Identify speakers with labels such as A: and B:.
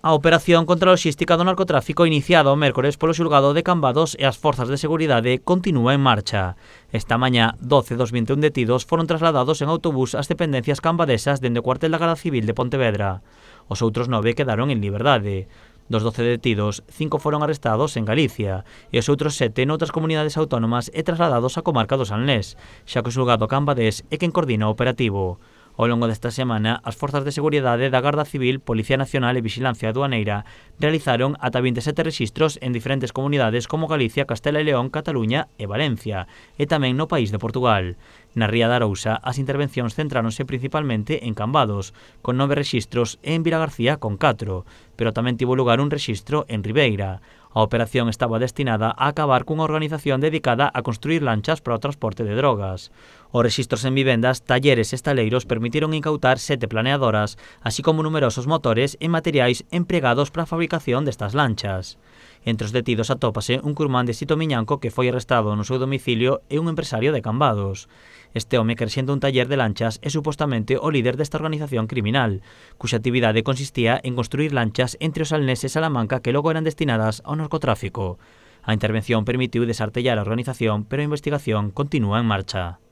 A: A operación contra a logística do narcotráfico iniciada o mércores polo xulgado de Cambados e as forzas de seguridade continúa en marcha. Esta mañá, 12 dos 21 detidos foron trasladados en autobús ás dependencias cambadesas dende o cuartel da Garda Civil de Pontevedra. Os outros 9 quedaron en liberdade. Dos 12 detidos, 5 foron arrestados en Galicia e os outros 7 noutras comunidades autónomas e trasladados á comarca do Salnés, xa que o xulgado cambadés é quen coordina o operativo. Ao longo desta semana, as forzas de seguridade da Garda Civil, Policía Nacional e Vixilancia Aduaneira realizaron ata 27 rexistros en diferentes comunidades como Galicia, Castela e León, Cataluña e Valencia, e tamén no país de Portugal. Na Ría de Arousa, as intervencións centráronse principalmente en Cambados, con 9 rexistros, e en Vilagarcía, con 4, pero tamén tivo lugar un rexistro en Ribeira. A operación estaba destinada a acabar cunha organización dedicada a construir lanchas para o transporte de drogas. Os rexistros en vivendas, talleres e estaleiros permitiron incautar 7 planeadoras, así como numerosos motores e materiais empregados para a fabricación destas lanchas. Entre os detidos atópase un curmán de Sito Miñanco que foi arrestado no seu domicilio e un empresario de Cambados. Este home que rexenta un taller de lanchas é supostamente o líder desta organización criminal, cuxa actividade consistía en construir lanchas entre os Salnés e Salamanca que logo eran destinadas ao narcotráfico. A intervención permitiu desartellar a organización, pero a investigación continúa en marcha.